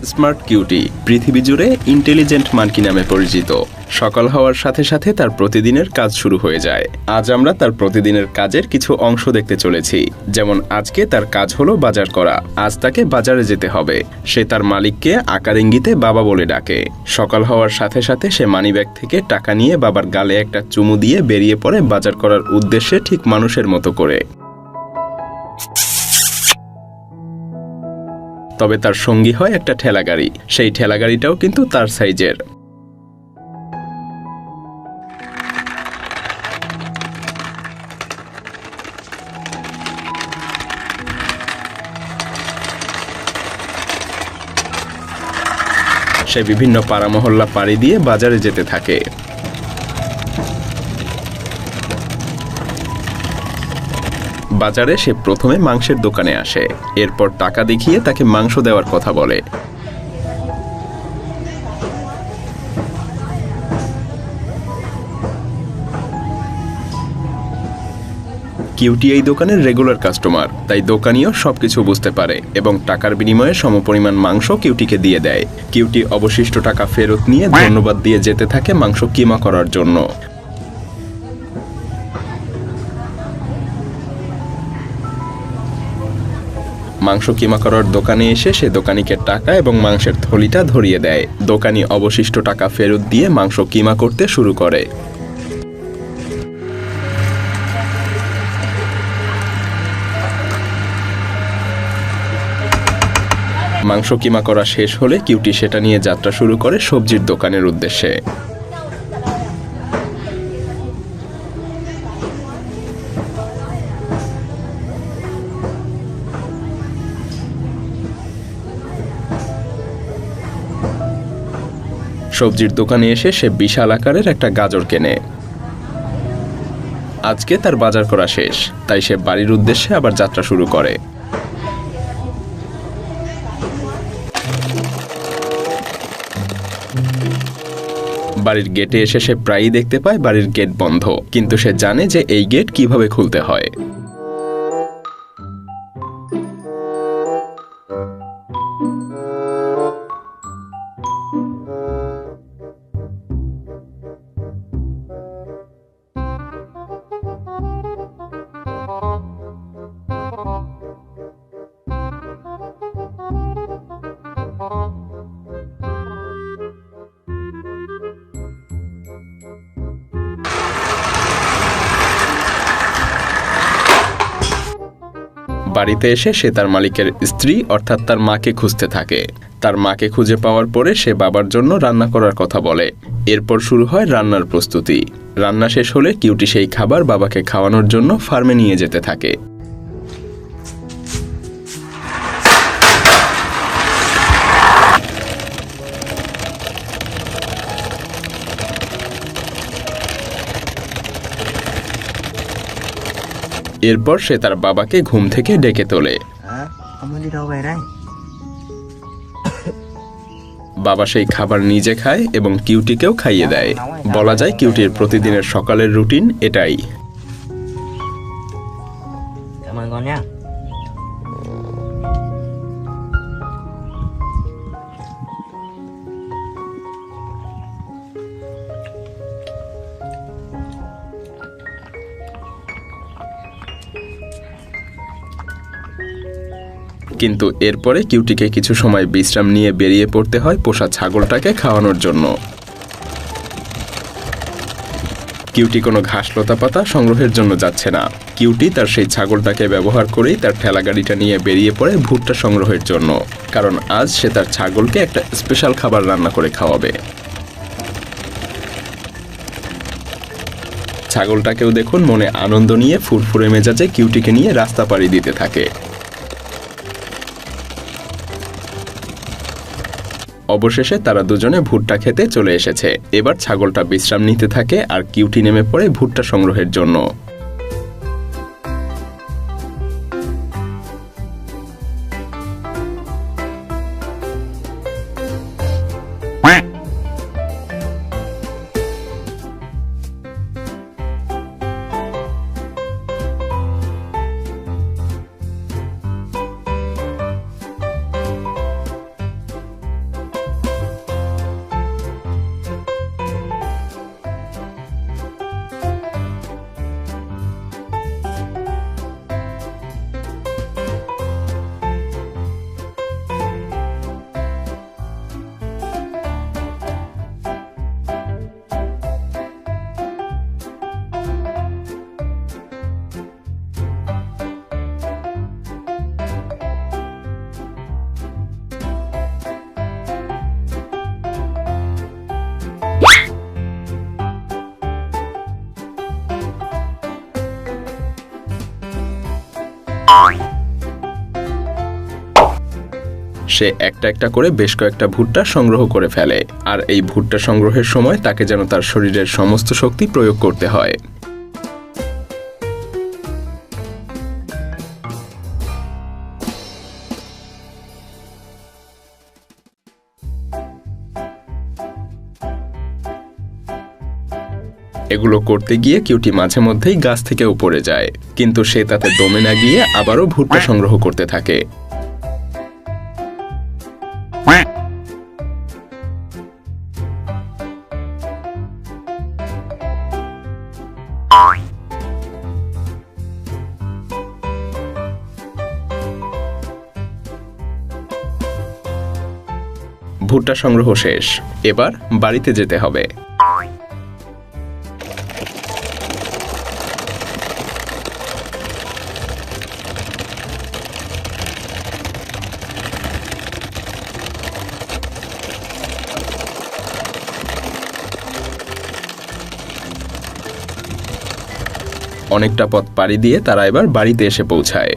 Smart cutie পৃথিবী জুড়ে intelligent monkey নামে পরিচিত। সকাল হওয়ার সাথে সাথে তার প্রতিদিনের কাজ শুরু হয়ে যায়। আজ আমরা তার প্রতিদিনের কাজের কিছু অংশ দেখতে চলেছি। যেমন আজকে তার কাজ হলো বাজার করা। আজ তাকে বাজারে যেতে হবে। সে তার মালিককে আকার ইঙ্গিতে বাবা বলে ডাকে। সকাল হওয়ার সাথে সাথে সে মানিব্যাগ থেকে টাকা নিয়ে বাবার গালে একটা চুমু দিয়ে বেরিয়ে পড়ে বাজার করার উদ্দেশ্যে, ঠিক মানুষের মতো করে। তবে তার সঙ্গী হয় একটা ঠেলাগাড়ি। সেই ঠেলাগাড়িটাও কিন্তু তার সাইজের। সে বিভিন্ন পাড়া মহল্লা পাড়ি দিয়ে বাজারে যেতে থাকে। বাজারে সে প্রথমে মাংসের দোকানে আসে। এরপর টাকা দেখিয়ে তাকে মাংস দেওয়ার কথা বলে। কিউটি এই দোকানের রেগুলার কাস্টমার, তাই দোকানিও সবকিছু বুঝতে পারে এবং টাকার বিনিময়ে সমপরিমাণ মাংস কিউটিকে দিয়ে দেয়। কিউটি অবশিষ্ট টাকা ফেরত নিয়ে ধন্যবাদ দিয়ে যেতে থাকে মাংস কিমা করার জন্য। মাংস কিমা করার দোকানে এসে সে দোকানিকে টাকা এবং মাংসের থলিটা ধরিয়ে দেয়। দোকানি অবশিষ্ট টাকা ফেরত দিয়ে মাংস কিমা করতে শুরু করে। মাংস কিমা করা শেষ হলে কিউটি সেটা নিয়ে যাত্রা শুরু করে সবজির দোকানের উদ্দেশ্যে। সবজির দোকানে এসে সে বিশাল আকারের একটা গাজর কেনে। আজকে তার বাজার করা শেষ, তাই সে বাড়ির উদ্দেশ্যে আবার যাত্রা শুরু করে। বাড়ির গেটে এসে সে প্রায়ই দেখতে পায় বাড়ির গেট বন্ধ, কিন্তু সে জানে যে এই গেট কিভাবে খুলতে হয়। বাড়িতে এসে সে তার মালিকের স্ত্রী অর্থাৎ তার মাকে খুঁজতে থাকে। তার মাকে খুঁজে পাওয়ার পরে সে বাবার জন্য রান্না করার কথা বলে। এরপর শুরু হয় রান্নার প্রস্তুতি। রান্না শেষ হলে কিউটি সেই খাবার বাবাকে খাওয়ানোর জন্য ফার্মে নিয়ে যেতে থাকে। এরপর সে তার বাবাকে ঘুম থেকে ডেকে তোলে। বাবা সেই খাবার নিজে খায় এবং কিউটিকেও খাইয়ে দেয়। বলা যায় কিউটির প্রতিদিনের সকালের রুটিন এটাই। কিন্তু এরপরে কিউটিকে কিছু সময় বিশ্রাম নিয়ে বেরিয়ে পড়তে হয় পোষা ছাগলটাকে খাওয়ানোর জন্য। কিউটি কোনো ঘাস লতা পাতা সংগ্রহের জন্য যাচ্ছে না। কিউটি তার সেই ছাগলটাকে ব্যবহার করেই তার ঠেলাগাড়িটা নিয়ে বেরিয়ে পড়ে ভুট্টা সংগ্রহের জন্য, কারণ আজ সে তার ছাগলকে একটা স্পেশাল খাবার রান্না করে খাওয়াবে। ছাগলটাকেও দেখুন মনে আনন্দ নিয়ে ফুরফুরে মেজাজে কিউটিকে নিয়ে রাস্তা পাড়ি দিতে থাকে। অবশেষে তারা দুজনে ভুট্টা খেতে চলে এসেছে। এবার ছাগলটা বিশ্রাম নিতে থাকে আর কিউটি নেমে পড়ে ভুট্টা সংগ্রহের জন্য। সে একটা একটা করে বেশ কয়েকটা ভুট্টা সংগ্রহ করে ফেলে, আর এই ভুট্টা সংগ্রহের সময় তাকে যেন তার শরীরের সমস্ত শক্তি প্রয়োগ করতে হয়। এগুলো করতে গিয়ে কিউটি মাঝে মধ্যেই গাছ থেকেও পড়ে যায়, কিন্তু সে তাতে দমে না গিয়ে আবারও ভুট্টা সংগ্রহ করতে থাকে। ভুট্টা সংগ্রহ শেষ, এবার বাড়িতে যেতে হবে। অনেকটা পথ পাড়ি দিয়ে তারা এবার বাড়িতে এসে পৌঁছায়।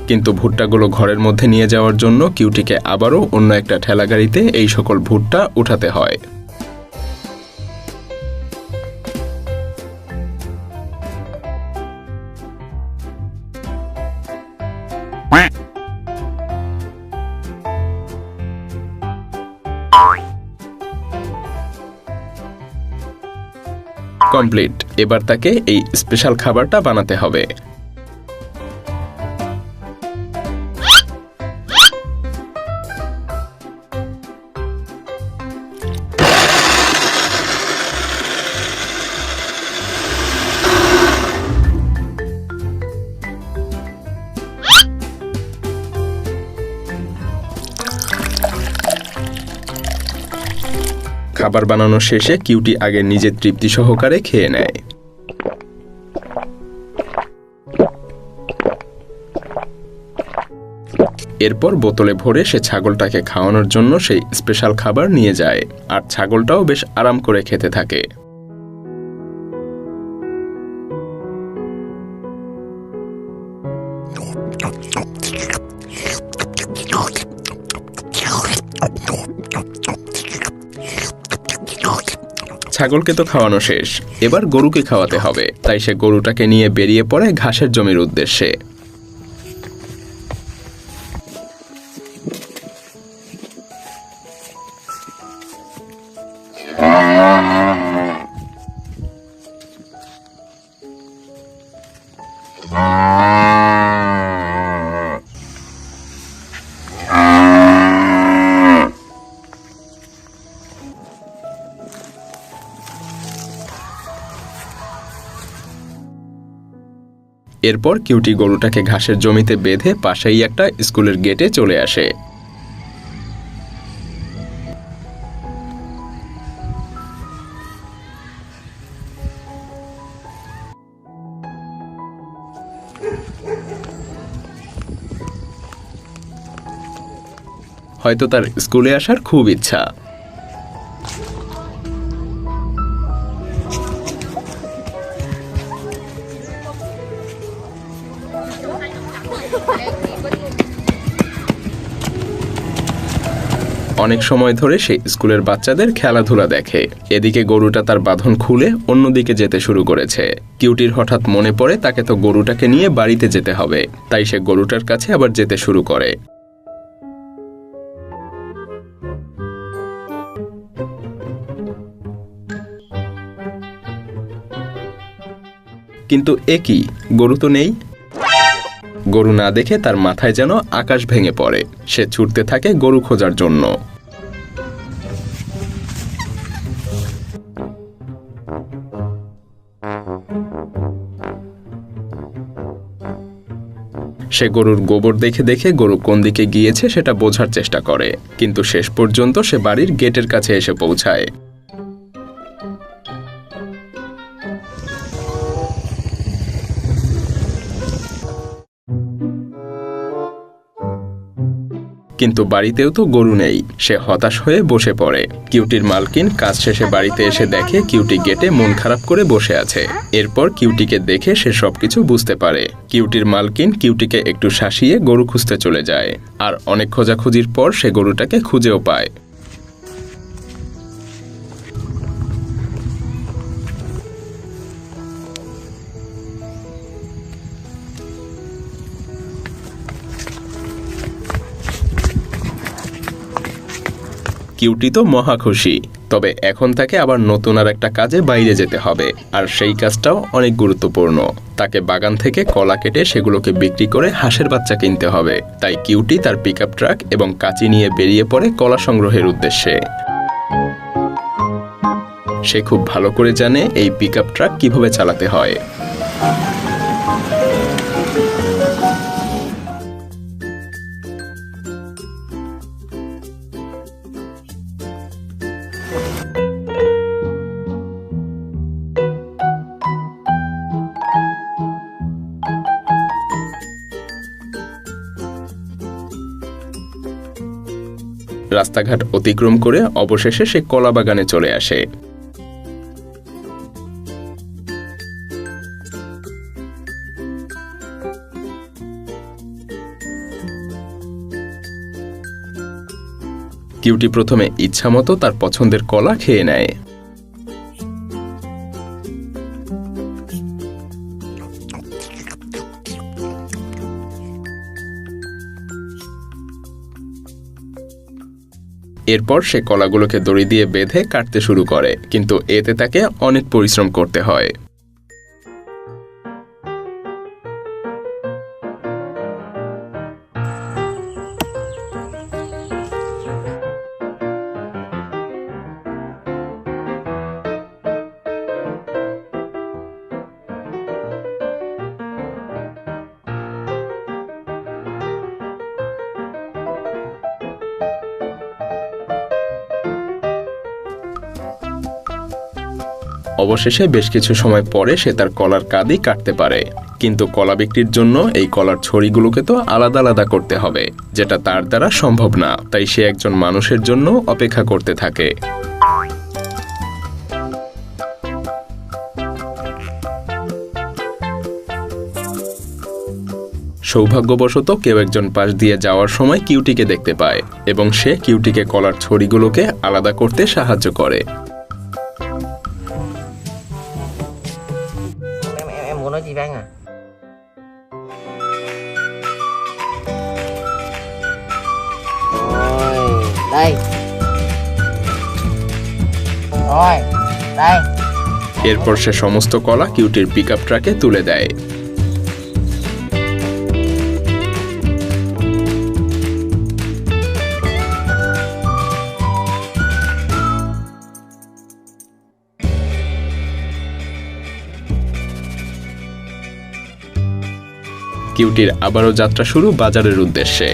কিন্তু ভুট্টাগুলো ঘরের মধ্যে নিয়ে যাওয়ার জন্য কিউটিকে আবারও অন্য একটা ঠেলাগাড়িতে এই সকল ভুট্টা উঠাতে হয়। কমপ্লিট, এবার তাকে এই স্পেশাল খাবারটা বানাতে হবে। খাবার বানানো শেষে কিউটি আগে নিজে তৃপ্তি সহকারে খেয়ে নেয়। এরপর বোতলে ভরে সে ছাগলটাকে খাওয়ানোর জন্য সেই স্পেশাল খাবার নিয়ে যায়, আর ছাগলটাও বেশ আরাম করে খেতে থাকে। ছাগলকে তো খাওয়ানো শেষ, এবার গরুকে খাওয়াতে হবে, তাই সে গরুটাকে নিয়ে বেরিয়ে পড়ে ঘাসের জমির উদ্দেশ্যে। এরপর কিউটি গরুটাকে ঘাসের জমিতে বেঁধে পাশেই একটা স্কুলের গেটে চলে আসে। হয়তো তার স্কুলে আসার খুব ইচ্ছা। অনেক সময় ধরে সে স্কুলের বাচ্চাদের খেলাধুলা দেখে। এদিকে গরুটা তার বাঁধন খুলে অন্যদিকে যেতে শুরু করেছে। কিউটির হঠাৎ মনে পড়ে তাকে তো গরুটাকে নিয়ে বাড়িতে যেতে হবে, তাই সে গরুটার কাছে আবার যেতে শুরু করে। কিন্তু এ কি, গরু তো নেই। গরু না দেখে তার মাথায় যেন আকাশ ভেঙে পড়ে। সে ছুটতে থাকে গরু খোঁজার জন্য। সে গরুর গোবর দেখে দেখে গরু কোন দিকে গিয়েছে সেটা বোঝার চেষ্টা করে, কিন্তু শেষ পর্যন্ত সে বাড়ির গেটের কাছে এসে পৌঁছায়। কিন্তু বাড়িতেও তো গরু নেই। সে হতাশ হয়ে বসে পড়ে। কিউটির মালকিন কাজ শেষে বাড়িতে এসে দেখে কিউটি গেটে মন খারাপ করে বসে আছে। এরপর কিউটিকে দেখে সে সবকিছু বুঝতে পারে। কিউটির মালকিন কিউটিকে একটু শাসিয়ে গরু খুঁজতে চলে যায়, আর অনেক খোঁজাখুঁজির পর সে গরুটাকে খুঁজেও পায়। কিউটি তো মহা খুশি। তবে এখন তাকে আবার নতুন আর একটা কাজে বাইরে যেতে হবে, আর সেই কাজটাও অনেক গুরুত্বপূর্ণ। তাকে বাগান থেকে কলা কেটে সেগুলোকে বিক্রি করে হাঁসের বাচ্চা কিনতে হবে। তাই কিউটি তার পিকআপ ট্রাক এবং কাঁচি নিয়ে বেরিয়ে পড়ে কলা সংগ্রহের উদ্দেশ্যে। সে খুব ভালো করে জানে এই পিকআপ ট্রাক কিভাবে চালাতে হয়। রাস্তাঘাট অতিক্রম করে অবশেষে সে কলা বাগানে চলে আসে। কিউটি প্রথমে ইচ্ছামতো তার পছন্দের কলা খেয়ে নেয়। এরপর সে কলাগুলোকে দড়ি দিয়ে বেঁধে কাটতে শুরু করে, কিন্তু এতে তাকে অনেক পরিশ্রম করতে হয়। অবশেষে বেশ কিছু সময় পরে সে তার কলার কাঁদি কাটতে পারে, কিন্তু কলা বিক্রির জন্য এই কলার ছড়িগুলোকে তো আলাদা আলাদা করতে হবে, যেটা তার দ্বারা সম্ভব না। তাই সে একজন মানুষের জন্য অপেক্ষা করতে থাকে। সৌভাগ্যবশত কেউ একজন পাশ দিয়ে যাওয়ার সময় কিউটিকে দেখতে পায় এবং সে কিউটিকে কলার ছড়িগুলোকে আলাদা করতে সাহায্য করে। Nói gì Văn à? Rồi, đây. Rồi, đây. এরপর সে সমস্ত কলা কিউটির পিকআপ ট্রাকে তুলে দেয়। কিউটির আবারও যাত্রা শুরু বাজারের উদ্দেশ্যে।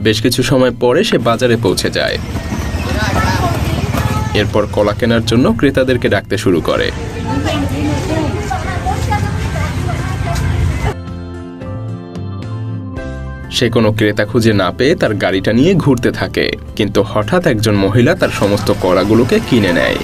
বেশ কিছু সময় পরে সে বাজারে পৌঁছে যায়। এরপর কলা কেনার জন্য ক্রেতাদেরকে ডাকতে শুরু করে। সে কোনো ক্রেতা খুঁজে না পেয়ে তার গাড়িটা নিয়ে ঘুরতে থাকে, কিন্তু হঠাৎ একজন মহিলা তার সমস্ত কলাগুলোকে কিনে নেয়।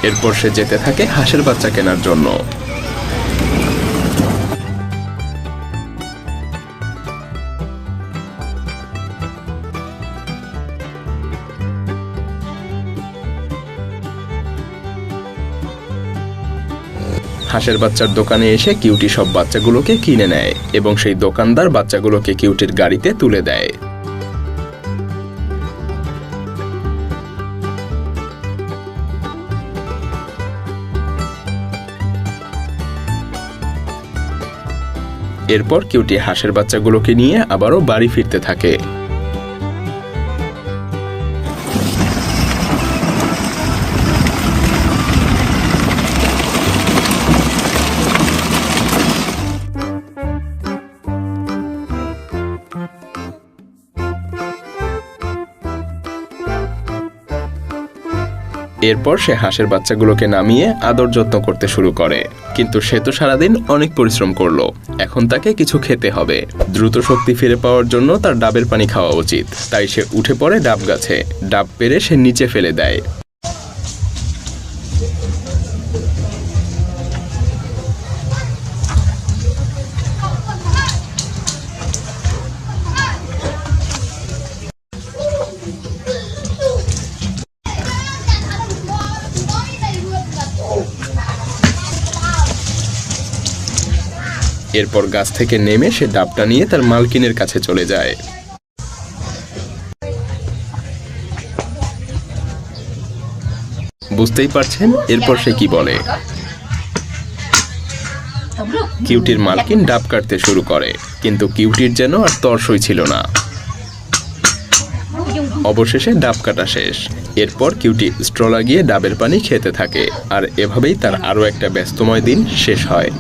এরপর সে যেতে থাকে হাঁসের বাচ্চা কেনার জন্য। হাঁসের বাচ্চার দোকানে এসে কিউটি সব বাচ্চাগুলোকে কিনে নেয় এবং সেই দোকানদার বাচ্চাগুলোকে কিউটির গাড়িতে তুলে দেয়। এরপর কিউটি হাঁসের বাচ্চাগুলোকে নিয়ে আবারও বাড়ি ফিরতে থাকে। এরপর সে হাঁসের বাচ্চাগুলোকে নামিয়ে আদর যত্ন করতে শুরু করে। কিন্তু সে তো সারাদিন অনেক পরিশ্রম করলো, এখন তাকে কিছু খেতে হবে। দ্রুত শক্তি ফিরে পাওয়ার জন্য তার ডাবের পানি খাওয়া উচিত। তাই সে উঠে পড়ে ডাব গাছে। ডাব পেড়ে সে নিচে ফেলে দেয়। এরপর গাছ থেকে নেমে সে ডাবটা নিয়ে তার মালকিনের কাছে চলে যায়। বুঝতেই পারছেন এরপর সে কি বলে। কিউটির মালকিন ডাব কাটতে শুরু করে, কিন্তু কিউটির যেন আর তর্সই ছিল না। অবশেষে ডাব কাটা শেষ। এরপর কিউটি স্ট্র লাগিয়ে ডাবের পানি খেতে থাকে। আর এভাবেই তার আরো একটা ব্যস্তময় দিন শেষ হয়।